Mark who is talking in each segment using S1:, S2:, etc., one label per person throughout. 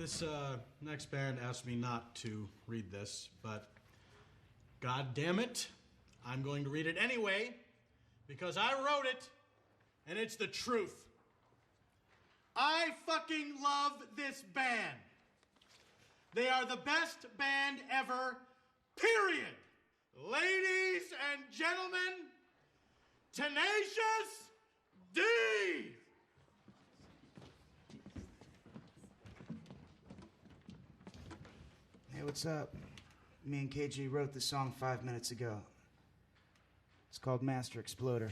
S1: This next band asked me not to read this, but god damn it, I'm going to read it anyway because I wrote it and it's the truth. I fucking love this band. They are the best band ever, period. Ladies and gentlemen, Tenacious D!
S2: Hey, what's up? Me and KG wrote the song 5 minutes ago. It's called Master Exploder.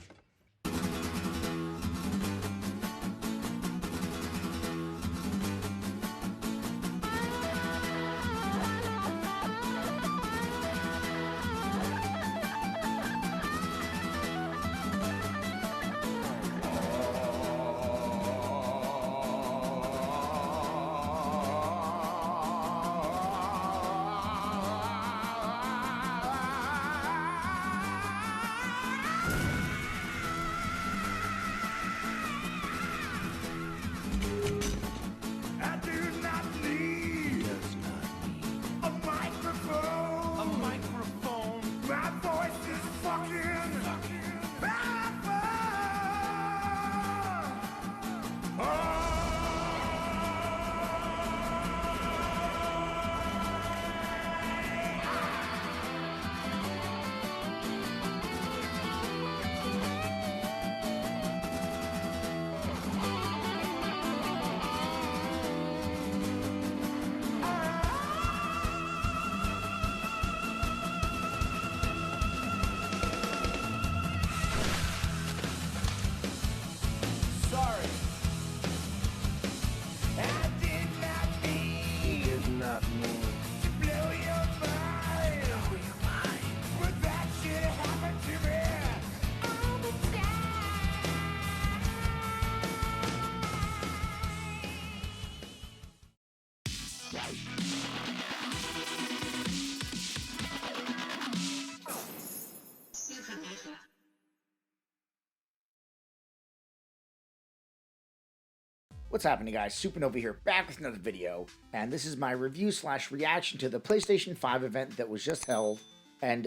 S3: What's happening, guys? Supernova here, back with another video, and this is my review slash reaction to the PlayStation 5 event that was just held. And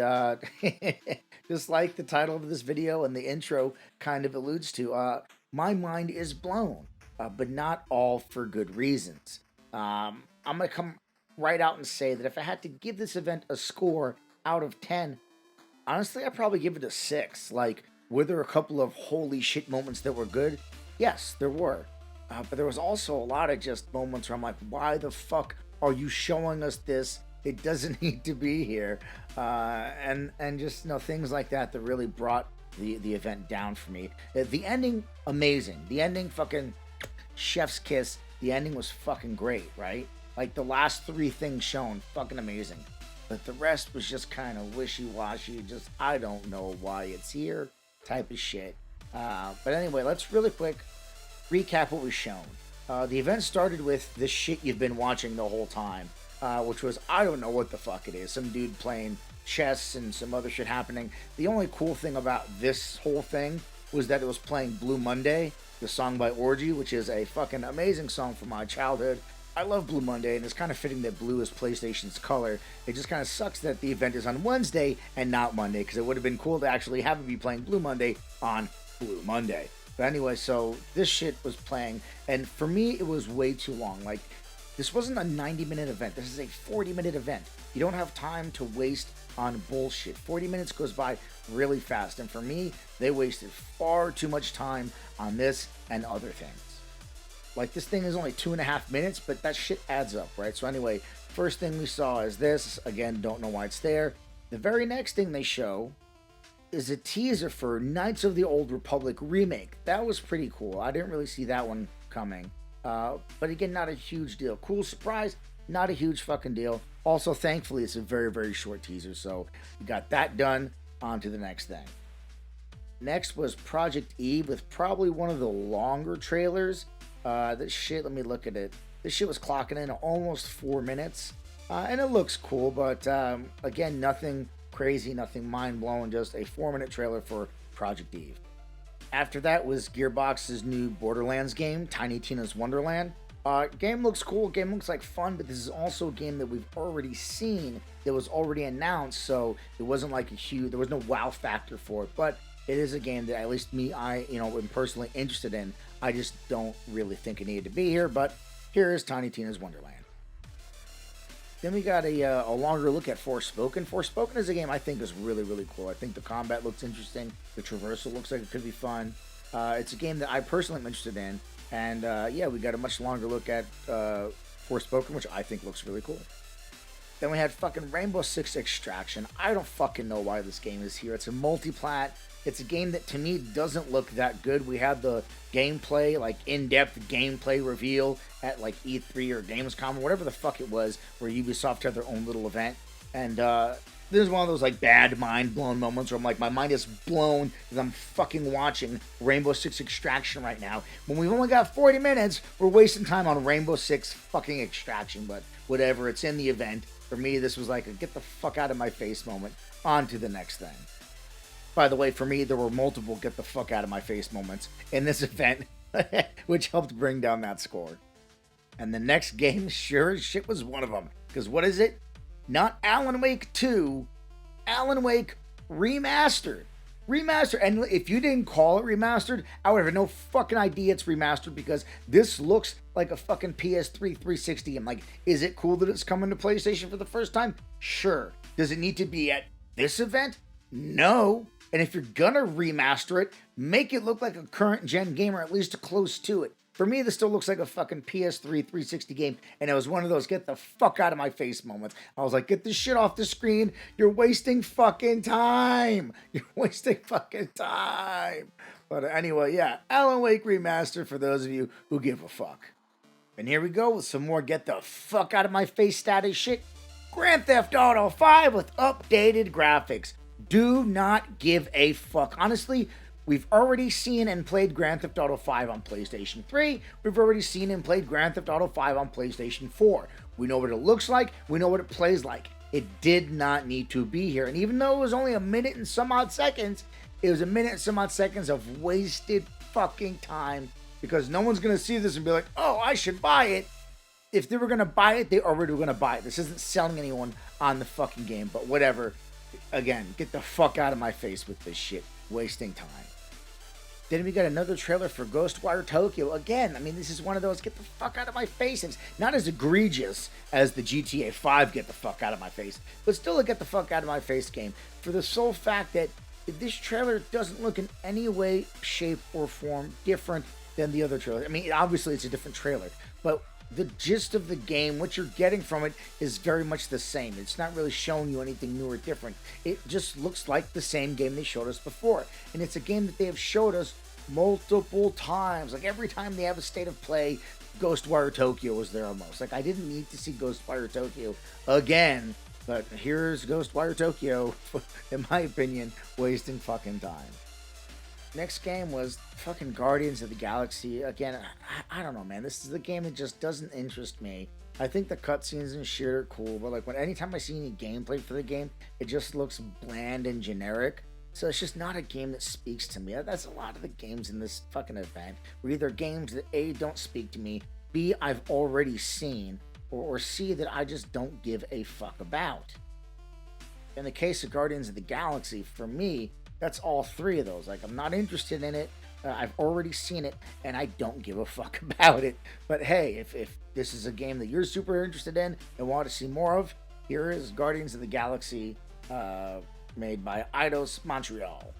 S3: just like the title of this video and the intro kind of alludes to, my mind is blown, but not all for good reasons. I'm gonna come right out and say that if I had to give this event a score out of 10, honestly, I'd probably give it a 6. Like, were there a couple of holy shit moments that were good? Yes, there were. But there was also a lot of just moments where I'm like, why the fuck are you showing us this? It doesn't need to be here. And just, you know, things like that that really brought the event down for me. The ending, amazing. The ending, fucking chef's kiss. The ending was fucking great, right? Like, the last 3 things shown, fucking amazing. But the rest was just kind of wishy-washy. Just, I don't know why it's here type of shit. But anyway, let's really quick recap what was shown. The event started with the shit you've been watching the whole time, which was, I don't know what the fuck it is. Some dude playing chess and some other shit happening. The only cool thing about this whole thing was that it was playing Blue Monday, the song by Orgy, which is a fucking amazing song from my childhood. I love Blue Monday, and it's kind of fitting that blue is PlayStation's color. It just kind of sucks that the event is on Wednesday and not Monday, because it would have been cool to actually have it be playing Blue Monday on Blue Monday. But anyway, so this shit was playing, and for me, it was way too long. Like, this wasn't a 90-minute event. This is a 40-minute event. You don't have time to waste on bullshit. 40 minutes goes by really fast, and for me, they wasted far too much time on this and other things. Like, this thing is only 2.5 minutes, but that shit adds up, right? So anyway, first thing we saw is this. Again, don't know why it's there. The very next thing they show is a teaser for Knights of the Old Republic remake. That was pretty cool. I didn't really see that one coming. But again, not a huge deal. Cool surprise, not a huge fucking deal. Also, thankfully, it's a very, very short teaser, so we got that done. On to the next thing. Next was Project Eve, with probably one of the longer trailers. This shit, let me look at it. This shit was clocking in almost 4 minutes. And it looks cool, but again, nothing crazy, nothing mind-blowing, just a 4-minute trailer for Project Eve. After that was Gearbox's new Borderlands game, Tiny Tina's Wonderland. Game looks cool, game looks like fun, but this is also a game that we've already seen, that was already announced, so it wasn't like there was no wow factor for it, but it is a game that at least am personally interested in. I just don't really think it needed to be here, but here is Tiny Tina's Wonderland. Then we got a longer look at Forspoken. Forspoken is a game I think is really, really cool. I think the combat looks interesting. The traversal looks like it could be fun. It's a game that I personally am interested in. And yeah, we got a much longer look at Forspoken, which I think looks really cool. Then we had fucking Rainbow Six Extraction. I don't fucking know why this game is here. It's a multi-plat. It's a game that to me doesn't look that good. We had the gameplay, like in-depth gameplay reveal at like E3 or Gamescom or whatever the fuck it was, where Ubisoft had their own little event. And this is one of those like bad mind-blown moments where I'm like, my mind is blown because I'm fucking watching Rainbow Six Extraction right now. When we've only got 40 minutes, we're wasting time on Rainbow Six fucking Extraction. But whatever, it's in the event. For me, this was like a get the fuck out of my face moment. On to the next thing. By the way, for me, there were multiple get the fuck out of my face moments in this event, which helped bring down that score. And the next game, sure as shit, was one of them. Because what is it? Not Alan Wake 2, Alan Wake Remastered. Remastered. And if you didn't call it remastered, I would have no fucking idea it's remastered, because this looks like a fucking PS3 360. I'm like, is it cool that it's coming to PlayStation for the first time? Sure. Does it need to be at this event? No. And if you're gonna remaster it, make it look like a current gen game, or at least close to it. For me, this still looks like a fucking PS3 360 game, and it was one of those get the fuck out of my face moments. I was like, get this shit off the screen. You're wasting fucking time. You're wasting fucking time. But anyway, yeah, Alan Wake Remastered for those of you who give a fuck. And here we go with some more get the fuck out of my face status shit. Grand Theft Auto 5 with updated graphics. Do not give a fuck. Honestly, we've already seen and played Grand Theft Auto 5 on PlayStation 3. We've already seen and played Grand Theft Auto 5 on PlayStation 4. We know what it looks like. We know what it plays like. It did not need to be here. And even though it was only a minute and some odd seconds, it was a minute and some odd seconds of wasted fucking time, because no one's going to see this and be like, oh, I should buy it. If they were going to buy it, they already were going to buy it. This isn't selling anyone on the fucking game, but whatever. Again, get the fuck out of my face with this shit. Wasting time. Then we got another trailer for Ghostwire Tokyo. Again, I mean, this is one of those get the fuck out of my face. It's not as egregious as the GTA 5 get the fuck out of my face, but still a get the fuck out of my face game, for the sole fact that this trailer doesn't look in any way, shape, or form different than the other trailer. I mean, obviously it's a different trailer, but the gist of the game, what you're getting from it, is very much the same. It's not really showing you anything new or different. It just looks like the same game they showed us before. And it's a game that they have showed us multiple times. Like every time they have a state of play, Ghostwire Tokyo was there almost. Like I didn't need to see Ghostwire Tokyo again, but here's Ghostwire Tokyo, in my opinion, wasting fucking time. Next game was fucking Guardians of the Galaxy. Again, I don't know, man. This is a game that just doesn't interest me. I think the cutscenes and shit are cool, but like anytime I see any gameplay for the game, it just looks bland and generic. So it's just not a game that speaks to me. That's a lot of the games in this fucking event were either games that A, don't speak to me, B, I've already seen, or C, that I just don't give a fuck about. In the case of Guardians of the Galaxy, for me, that's all three of those. Like, I'm not interested in it, I've already seen it, and I don't give a fuck about it. But hey, if this is a game that you're super interested in and want to see more of, here is Guardians of the Galaxy, made by Eidos Montreal.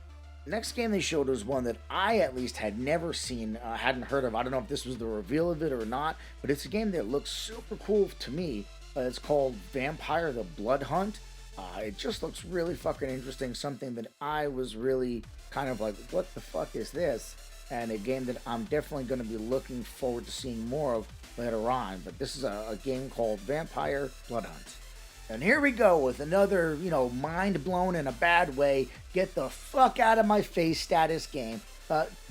S3: The next game they showed was one that I at least had never seen, hadn't heard of. I don't know if this was the reveal of it or not, but it's a game that looks super cool to me. It's called Vampire the Bloodhunt. It just looks really fucking interesting, something that I was really kind of like, what the fuck is this? And a game that I'm definitely going to be looking forward to seeing more of later on. But this is a game called Vampire Bloodhunt. And here we go with another, mind blown in a bad way, get the fuck out of my face status game,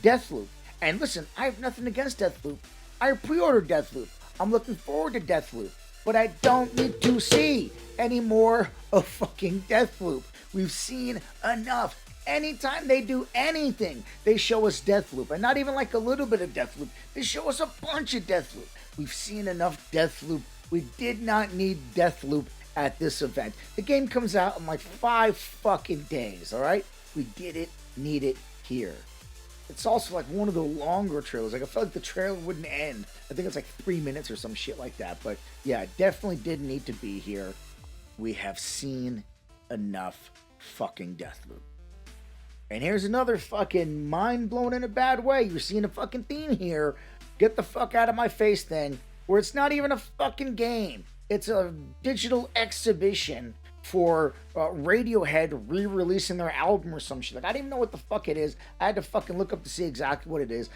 S3: Deathloop. And listen, I have nothing against Deathloop. I pre-ordered Deathloop. I'm looking forward to Deathloop. But I don't need to see any more of fucking Deathloop. We've seen enough. Anytime they do anything, they show us Deathloop. And not even like a little bit of Deathloop. They show us a bunch of Deathloop. We've seen enough Deathloop. We did not need Deathloop at this event. The game comes out in like 5 fucking days, all right? We didn't need it here. It's also like one of the longer trailers. Like, I felt like the trailer wouldn't end. I think it's like 3 minutes or some shit like that. But yeah, definitely didn't need to be here. We have seen enough fucking Deathloop. And here's another fucking mind blown in a bad way. You're seeing a fucking theme here. Get the fuck out of my face thing. Where it's not even a fucking game. It's a digital exhibition for Radiohead re-releasing their album or some shit. Like, I didn't even know what the fuck it is. I had to fucking look up to see exactly what it is.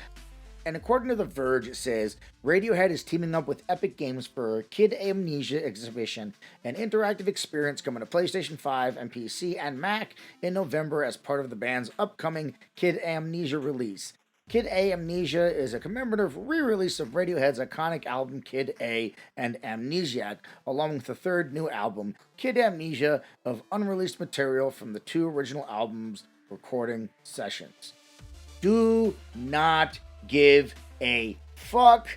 S3: And according to The Verge, it says, Radiohead is teaming up with Epic Games for Kid Amnesia exhibition, an interactive experience coming to PlayStation 5 and PC and Mac in November as part of the band's upcoming Kid Amnesia release. Kid A Amnesia is a commemorative re-release of Radiohead's iconic album Kid A and Amnesiac, along with the third new album, Kid Amnesia, of unreleased material from the 2 original albums' recording sessions. Do not give a fuck.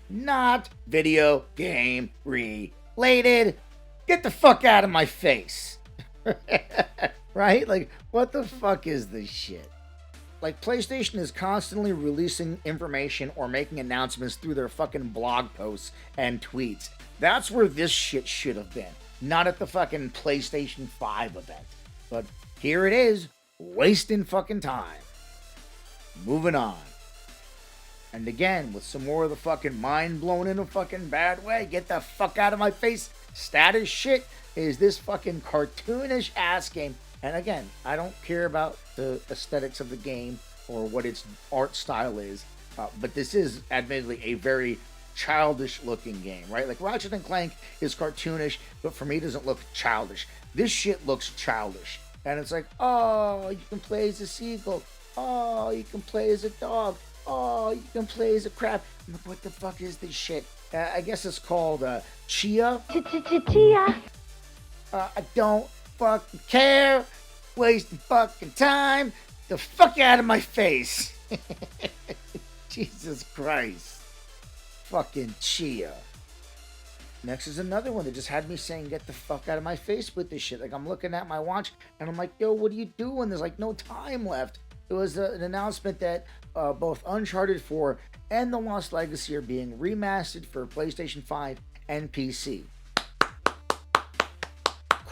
S3: Not video game related. Get the fuck out of my face. Right? Like, what the fuck is this shit? Like, PlayStation is constantly releasing information or making announcements through their fucking blog posts and tweets. That's where this shit should have been. Not at the fucking PlayStation 5 event. But here it is, wasting fucking time. Moving on. And again, with some more of the fucking mind blown in a fucking bad way. Get the fuck out of my face. Status shit is this fucking cartoonish ass game. And again, I don't care about the aesthetics of the game or what its art style is, but this is admittedly a very childish looking game, right? Like, Ratchet and Clank is cartoonish, but for me it doesn't look childish. This shit looks childish. And it's like, oh, you can play as a seagull. Oh, you can play as a dog. Oh, you can play as a crab. I'm like, what the fuck is this shit? I guess it's called Chia.
S4: Chia.
S3: I don't fucking care. Wasting fucking time. The fuck out of my face. Jesus Christ. Fucking Chia. Next is another one that just had me saying, get the fuck out of my face with this shit. Like, I'm looking at my watch and I'm like, yo, what are you doing? There's like no time left. It was an announcement that both Uncharted 4 and The Lost Legacy are being remastered for PlayStation 5 and PC.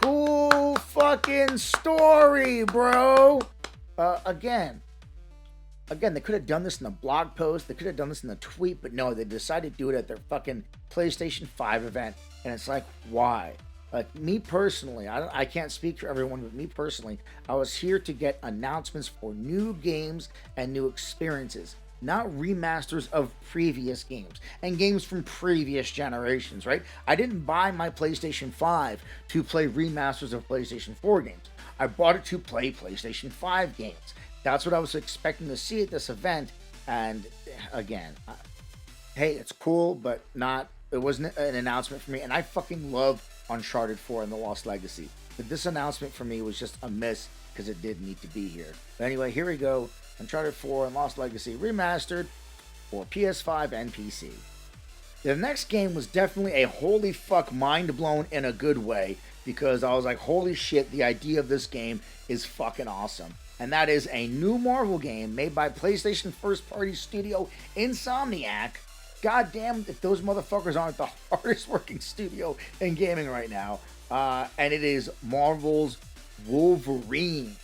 S3: Cool fucking story, bro. Again, they could have done this in a blog post. They could have done this in a tweet, but no, they decided to do it at their fucking PlayStation 5 event. And it's like, why? Like, me personally, I can't speak for everyone, but me personally, I was here to get announcements for new games and new experiences, not remasters of previous games and games from previous generations, right? I didn't buy my PlayStation 5 to play remasters of PlayStation 4 games. I bought it to play PlayStation 5 games. That's what I was expecting to see at this event. And again, hey, it's cool, but it wasn't an announcement for me. And I fucking love Uncharted 4 and The Lost Legacy. But this announcement for me was just a miss because it did need to be here. But anyway, here we go. Uncharted 4 and Lost Legacy remastered for PS5 and PC. The next game was definitely a holy fuck mind blown in a good way, because I was like, holy shit, the idea of this game is fucking awesome. And that is a new Marvel game made by PlayStation first party studio Insomniac. God damn if those motherfuckers aren't the hardest working studio in gaming right now. And it is Marvel's Wolverine.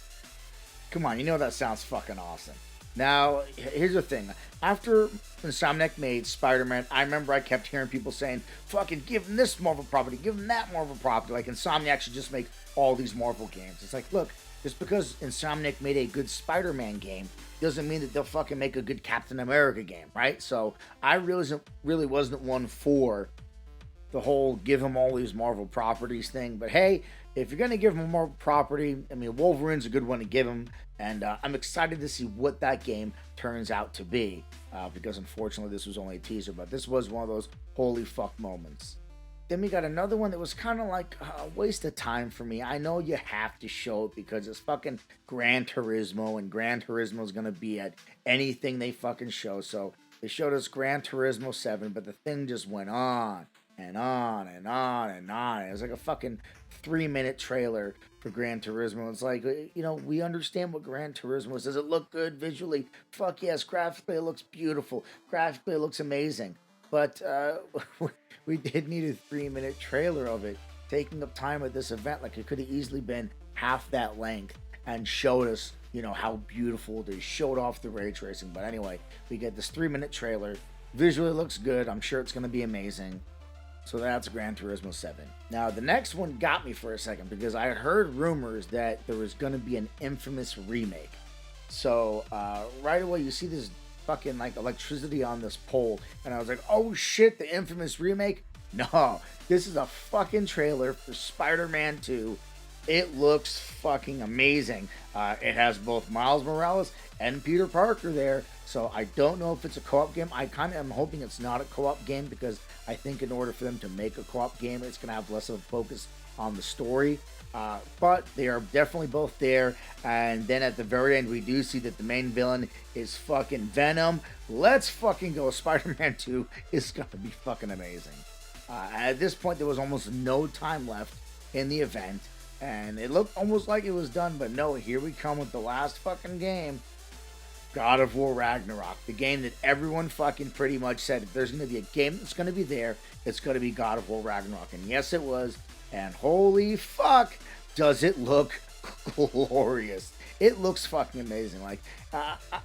S3: Come on, you know that sounds fucking awesome. Now, here's the thing. After Insomniac made Spider-Man, I remember I kept hearing people saying, fucking give them this Marvel property, give them that Marvel property. Like, Insomniac should just make all these Marvel games. It's like, look, just because Insomniac made a good Spider-Man game doesn't mean that they'll fucking make a good Captain America game, right? So I really wasn't one for the whole give them all these Marvel properties thing. But hey, if you're going to give them a Marvel property, I mean, Wolverine's a good one to give them. And I'm excited to see what that game turns out to be. Because unfortunately, this was only a teaser. But this was one of those holy fuck moments. Then we got another one that was kind of like a waste of time for me. I know you have to show it because it's fucking Gran Turismo, and Gran Turismo is going to be at anything they fucking show. So They showed us Gran Turismo 7, but the thing just went on and on and on and on. It was like a fucking 3-minute trailer for Gran Turismo. It's like, we understand what Gran Turismo is. Does it look good visually? Fuck yes. Graphically, it looks beautiful. Graphically, it looks amazing. But we did need a 3-minute trailer of it, taking up time at this event. Like, it could have easily been half that length and showed us, how beautiful it is. Showed off the ray tracing. But anyway, we get this 3-minute trailer. Visually looks good. I'm sure it's going to be amazing. So that's Gran Turismo 7. Now, the next one got me for a second because I heard rumors that there was going to be an Infamous remake. So right away, you see this fucking like electricity on this pole, and I was like, oh shit, the Infamous remake? No, this is a fucking trailer for Spider-Man 2. It looks fucking amazing. It has both Miles Morales and Peter Parker there, so I don't know if it's a co-op game. I kind of am hoping it's not a co-op game because I think in order for them to make a co-op game, it's going to have less of a focus on the story. But they are definitely both there. And then at the very end, we do see that the main villain is fucking Venom. Let's fucking go. Spider-Man 2 is going to be fucking amazing. At this point, there was almost no time left in the event. And it looked almost like it was done. But no, here we come with the last fucking game. God of War Ragnarok. The game that everyone fucking pretty much said, if there's going to be a game that's going to be there, it's going to be God of War Ragnarok. And yes, it was. And holy fuck, does it look glorious. It looks fucking amazing. Like,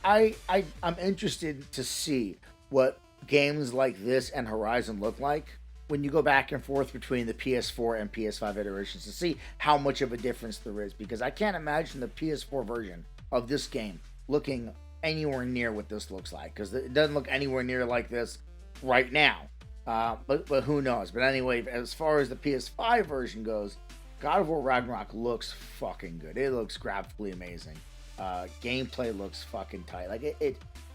S3: I'm interested to see what games like this and Horizon look like when you go back and forth between the PS4 and PS5 iterations to see how much of a difference there is. Because I can't imagine the PS4 version of this game looking anywhere near what this looks like. Because it doesn't look anywhere near like this right now. But who knows? But anyway, as far as the PS5 version goes, God of War Ragnarok looks fucking good. It looks graphically amazing. Gameplay looks fucking tight. Like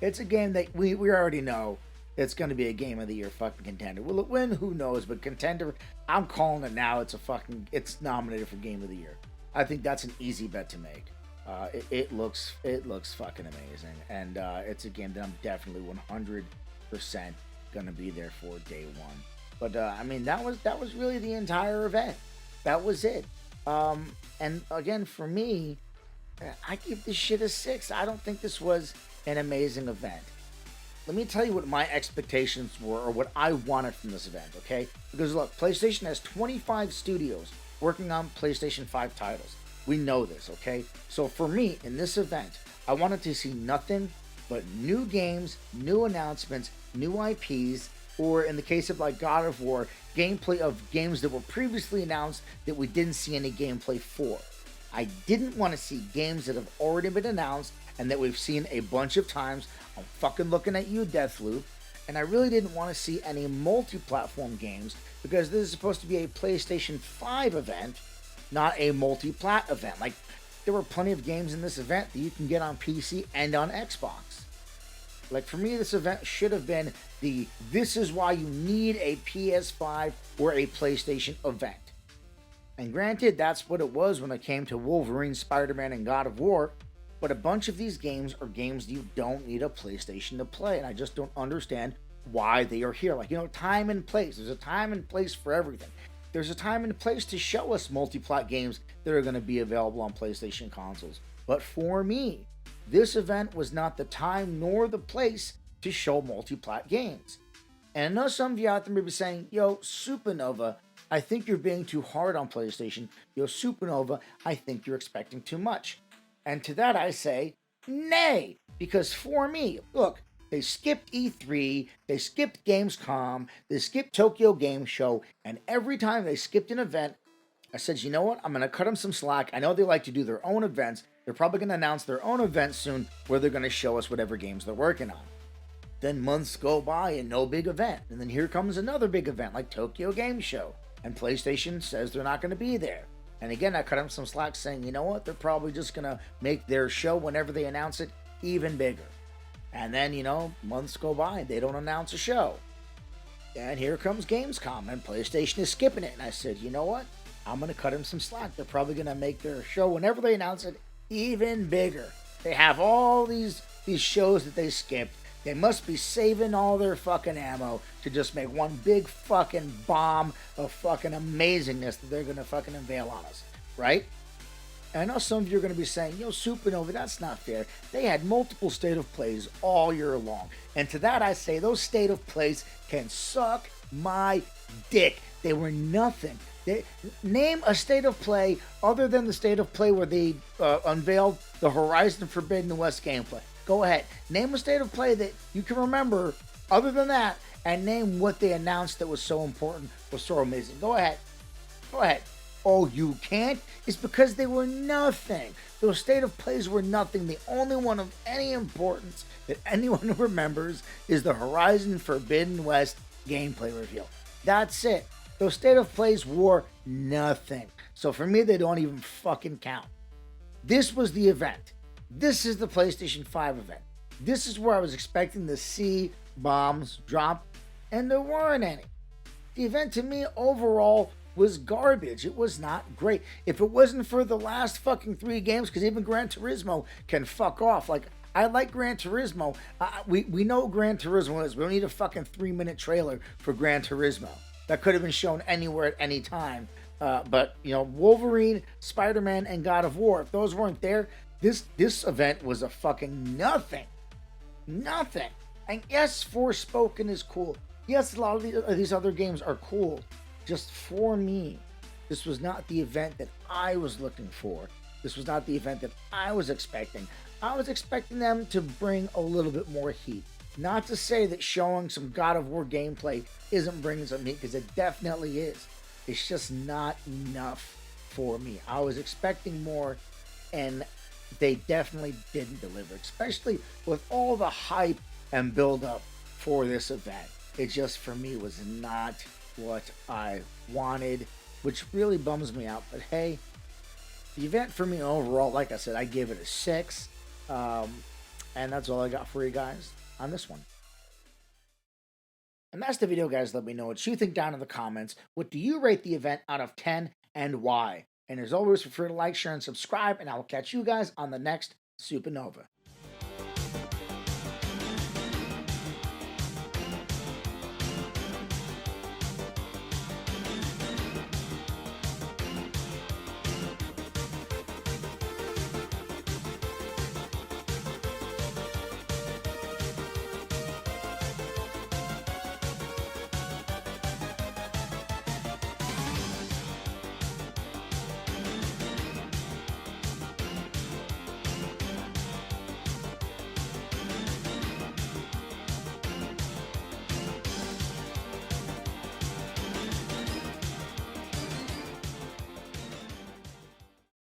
S3: it's a game that we already know it's going to be a Game of the Year fucking contender. Will it win? Who knows? But contender, I'm calling it now. It's nominated for Game of the Year. I think that's an easy bet to make. It looks fucking amazing, and it's a game that I'm definitely 100% gonna be there for day one. But I mean, that was really the entire event. That was it. And again, for me, I give this shit a 6. I don't think this was an amazing event. Let me tell you what my expectations were, or what I wanted from this event, okay? Because look, PlayStation has 25 studios working on PlayStation 5 titles. We know this, okay? So for me, in this event, I wanted to see nothing but new games, new announcements, new IPs, or in the case of like God of War, gameplay of games that were previously announced that we didn't see any gameplay for. I didn't want to see games that have already been announced and that we've seen a bunch of times. I'm fucking looking at you, Deathloop. And I really didn't want to see any multi-platform games because this is supposed to be a PlayStation 5 event, not a multi-plat event. Like, there were plenty of games in this event that you can get on PC and on Xbox. Like, for me, this event should have been this is why you need a PS5 or a PlayStation event. And granted, that's what it was when it came to Wolverine, Spider-Man, and God of War. But a bunch of these games are games you don't need a PlayStation to play. And I just don't understand why they are here. Like, time and place. There's a time and place for everything. There's a time and place to show us multi-plat games that are going to be available on PlayStation consoles. But for me, this event was not the time nor the place to show multi-plat games. And I know some of you out there may be saying, yo, Supernova, I think you're being too hard on PlayStation. Yo, Supernova, I think you're expecting too much. And to that I say, nay, because for me, look, they skipped E3, they skipped Gamescom, they skipped Tokyo Game Show, and every time they skipped an event, I said, you know what, I'm going to cut them some slack. I know they like to do their own events. They're probably going to announce their own event soon where they're going to show us whatever games they're working on. Then months go by and no big event. And then here comes another big event like Tokyo Game Show. And PlayStation says they're not going to be there. And again, I cut them some slack saying, you know what, they're probably just going to make their show whenever they announce it even bigger. And then, months go by and they don't announce a show. And here comes Gamescom and PlayStation is skipping it. And I said, you know what, I'm going to cut them some slack. They're probably going to make their show whenever they announce it even bigger. They have all these shows that they skipped. They must be saving all their fucking ammo to just make one big fucking bomb of fucking amazingness that they're gonna fucking unveil on us, right? And I know some of you are going to be saying, yo, Supernova, that's not fair. They had multiple state of plays all year long. And to that I say, those state of plays can suck my dick. They were nothing. Name a state of play other than the state of play where they unveiled the Horizon Forbidden West gameplay. Go ahead. Name a state of play that you can remember other than that, and name what they announced that was so important, was so amazing. Go ahead. Go ahead. Oh, you can't? It's because they were nothing. Those state of plays were nothing. The only one of any importance that anyone remembers is the Horizon Forbidden West gameplay reveal. That's it. Those state of plays were nothing. So for me, they don't even fucking count. This was the event. This is the PlayStation 5 event. This is where I was expecting to see bombs drop, and there weren't any. The event to me overall was garbage. It was not great. If it wasn't for the last fucking 3 games, because even Gran Turismo can fuck off. Like, I like Gran Turismo. We know Gran Turismo is. We don't need a fucking 3-minute trailer for Gran Turismo. That could have been shown anywhere at any time. But, you know, Wolverine, Spider-Man, and God of War, if those weren't there, this event was a fucking nothing. Nothing. And yes, Forspoken is cool. Yes, a lot of these other games are cool. Just for me, this was not the event that I was looking for. This was not the event that I was expecting. I was expecting them to bring a little bit more heat. Not to say that showing some God of War gameplay isn't bringing some heat, because it definitely is. It's just not enough for me. I was expecting more, and they definitely didn't deliver, especially with all the hype and build-up for this event. It just, for me, was not what I wanted, which really bums me out. But hey, the event for me overall, like I said, I gave it a 6. And that's all I got for you guys on this one. And that's the video, guys. Let me know what you think down in the comments. What do you rate the event out of 10 and why? And as always, feel free to like, share, and subscribe, and I will catch you guys on the next Supernova.